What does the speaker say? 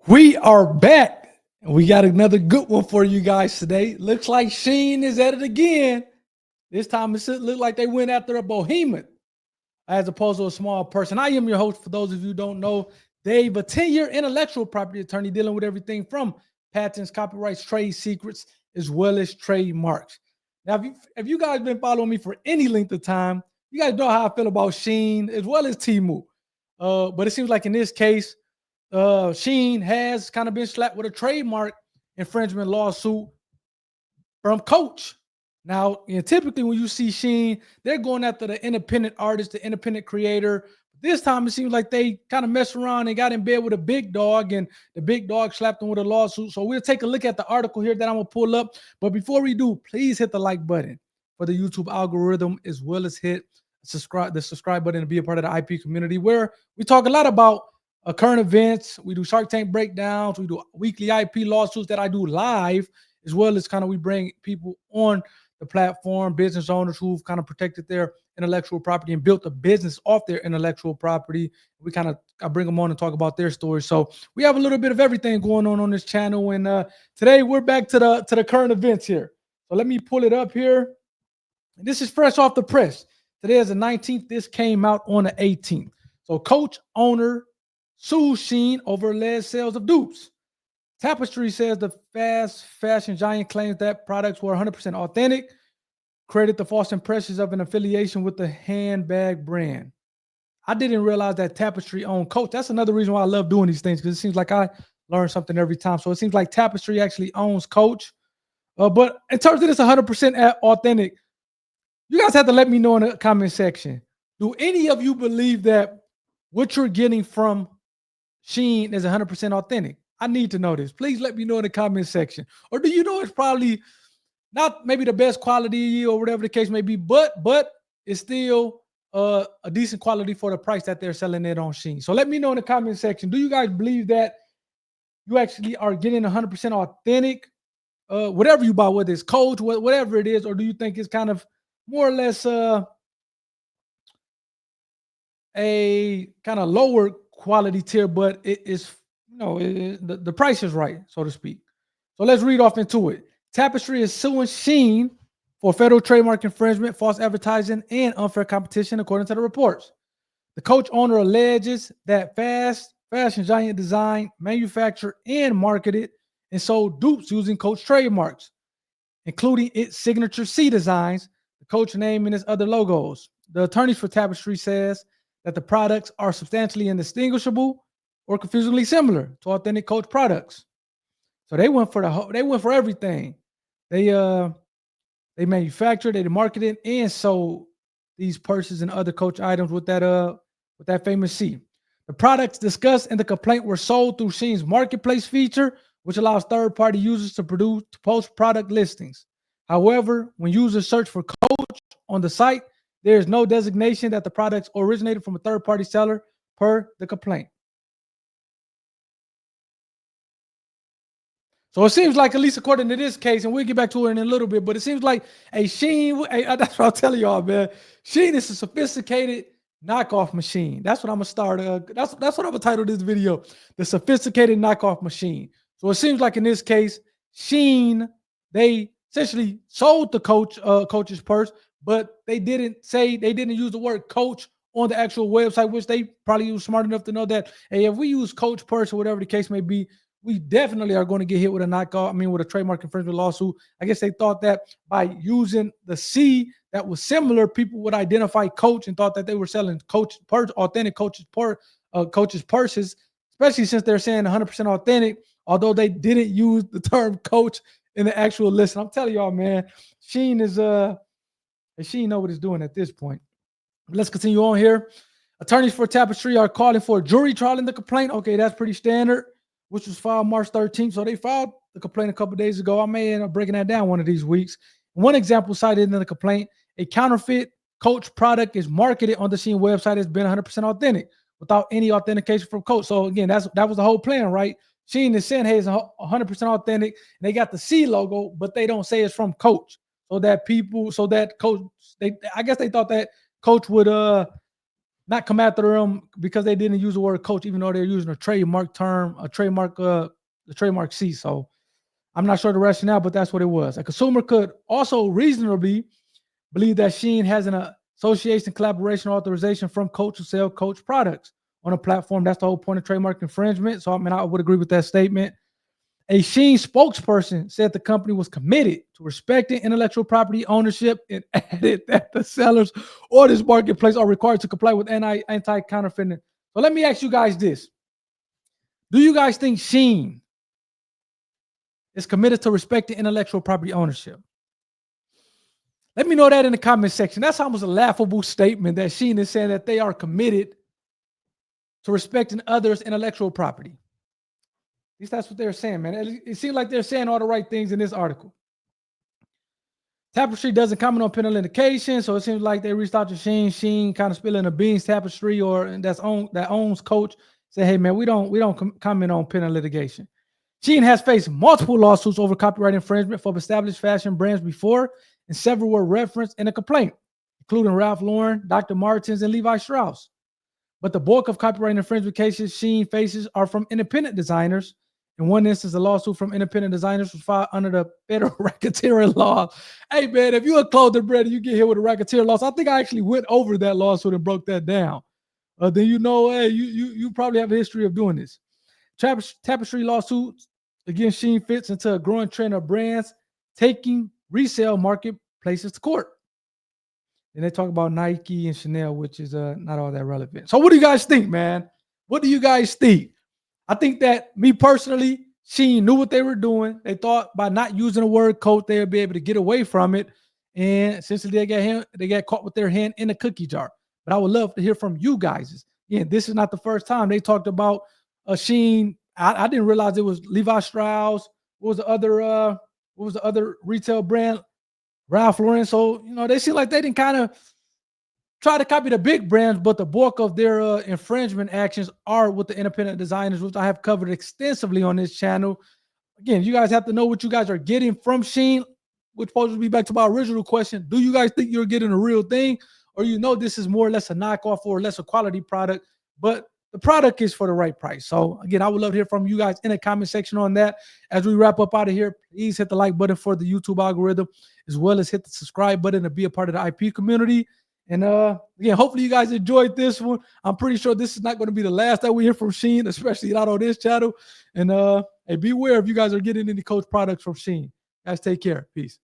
We are back. And we got another good one for you guys today. Looks like SHEIN is at it again. This time it looked like they went after a behemoth as opposed to a small person. I am your host, for those of you who don't know, Dave, a 10-year intellectual property attorney dealing with everything from patents, copyrights, trade secrets, as well as trademarks. Now, if you guys been following me for any length of time, you guys know how I feel about SHEIN as well as Temu. But it seems like in this case, SHEIN has kind of been slapped with a trademark infringement lawsuit from Coach. Now, typically when you see SHEIN, they're going after the independent artist, the independent creator. This time it seems like they kind of messed around and got in bed with a big dog, and the big dog slapped them with a lawsuit. So we'll take a look at the article here that I'm gonna pull up. But before we do, please hit the like button for the YouTube algorithm, as well as hit the subscribe button to be a part of the IP community, where we talk a lot about current events. We do Shark Tank breakdowns. We do weekly IP lawsuits that I do live, as well as kind of we bring people on the platform, business owners who've kind of protected their intellectual property and built a business off their intellectual property. I bring them on and talk about their stories. So we have a little bit of everything going on this channel. And today we're back to the current events here. So let me pull it up here. This is fresh off the press. Today is the 19th. This came out on the 18th. So Coach owner sues SHEIN over alleged sales of dupes. Tapestry says the fast fashion giant claims that products were 100% authentic, credit the false impressions of an affiliation with the handbag brand. I didn't realize that Tapestry owned Coach. That's another reason why I love doing these things, because it seems like I learn something every time. So it seems like Tapestry actually owns Coach. But in terms of this 100% authentic, you guys have to let me know in the comment section. Do any of you believe that what you're getting from SHEIN is 100% authentic? I need to know this. Please let me know in the comment section. Or do you know it's probably not maybe the best quality or whatever the case may be, but it's still a decent quality for the price that they're selling it on SHEIN? So let me know in the comment section. Do you guys believe that you actually are getting 100% authentic, whatever you buy, whether it's Coach, whatever it is, or do you think it's kind of more or less a kind of lower quality tier, but it is, the price is right, so to speak. So let's read off into it. Tapestry is suing SHEIN for federal trademark infringement, false advertising, and unfair competition, according to the reports. The Coach owner alleges that fast fashion giant designed, manufactured, and marketed and sold dupes using Coach trademarks, including its signature C designs, the Coach name, and its other logos. The attorneys for Tapestry says that the products are substantially indistinguishable or confusingly similar to authentic Coach products. So they went for everything. They manufactured, they marketed, and sold these purses and other Coach items with that famous C. The products discussed in the complaint were sold through SHEIN's marketplace feature, which allows third-party users to post product listings. However, when users search for Coach on the site, there is no designation that the products originated from a third-party seller per the complaint. So it seems like, at least according to this case, and we'll get back to it in a little bit, but it seems like SHEIN, that's what I'm telling y'all, man. SHEIN is a sophisticated knockoff machine. That's what I'm gonna start. That's what I'm gonna title this video: the sophisticated knockoff machine. So it seems like in this case, SHEIN, they essentially sold the Coach's purse, but they didn't use the word Coach on the actual website, which they probably was smart enough to know that, hey, if we use Coach purse or whatever the case may be, we definitely are going to get hit with with a trademark infringement lawsuit. I guess they thought that by using the C that was similar, people would identify Coach and thought that they were selling authentic Coach's purses, especially since they're saying 100% authentic, although they didn't use the term Coach in the actual list. And I'm telling y'all, man, SHEIN know what it's doing at this point. Let's continue on here. Attorneys for Tapestry are calling for a jury trial in the complaint. Okay, that's pretty standard, which was filed March 13th. So they filed the complaint a couple days ago. I may end up breaking that down one of these weeks. One example cited in the complaint: a counterfeit Coach product is marketed on the SHEIN website as being 100% authentic without any authentication from Coach. So again, that was the whole plan, right? SHEIN is saying, hey, it's 100% authentic. And they got the C logo, but they don't say it's from Coach. I guess they thought that Coach would not come after them because they didn't use the word coach, even though they're using a trademark term, the trademark C. So I'm not sure the rationale, but that's what it was. A consumer could also reasonably believe that SHEIN has an association, collaboration, authorization from Coach to sell Coach products on a platform. That's the whole point of trademark infringement. So, I mean, I would agree with that statement. A SHEIN spokesperson said the company was committed to respecting intellectual property ownership and added that the sellers or this marketplace are required to comply with anti-counterfeiting. So let me ask you guys this. Do you guys think SHEIN is committed to respecting intellectual property ownership? Let me know that in the comment section. That's almost a laughable statement that SHEIN is saying that they are committed to respecting others' intellectual property. At least that's what they're saying, man. It seems like they're saying all the right things in this article. Tapestry doesn't comment on penal indication, so it seems like they reached out to SHEIN. SHEIN kind of spilling the beans. Tapestry that owns Coach say, hey man, we don't comment on penal litigation. SHEIN has faced multiple lawsuits over copyright infringement for established fashion brands before, and several were referenced in a complaint, including Ralph Lauren, Dr. Martens, and Levi Strauss. But the bulk of copyright infringement cases SHEIN faces are from independent designers. In one instance, a lawsuit from independent designers was filed under the federal racketeering law. Hey, man, if you're a clothing brand and you get hit with a racketeering law, I think I actually went over that lawsuit and broke that down. Then you know, hey, you probably have a history of doing this. Tapestry lawsuits against SHEIN fits into a growing trend of brands taking resale marketplaces to court. And they talk about Nike and Chanel, which is not all that relevant. So what do you guys think, man? What do you guys think? I think that, me personally, SHEIN knew what they were doing. They thought by not using the word coat, they would be able to get away from it. And essentially, they got caught with their hand in a cookie jar. But I would love to hear from you guys. Again, this is not the first time they talked about SHEIN. I didn't realize it was Levi Strauss. What was the other retail brand? Ralph Lauren. So, you know, they seem like they didn't kind of try to copy the big brands, but the bulk of their infringement actions are with the independent designers, which I have covered extensively on this channel. Again, you guys have to know what you guys are getting from SHEIN, which poses me back to my original question. Do you guys think you're getting a real thing, or you know this is more or less a knockoff or a lesser quality product, but the product is for the right price? So again, I would love to hear from you guys in the comment section on that. As we wrap up out of here, please hit the like button for the YouTube algorithm, as well as hit the subscribe button to be a part of the IP community. And again, hopefully you guys enjoyed this one. I'm pretty sure this is not going to be the last that we hear from SHEIN, especially not on this channel. And hey, beware if you guys are getting any Coach products from SHEIN. Guys, take care. Peace.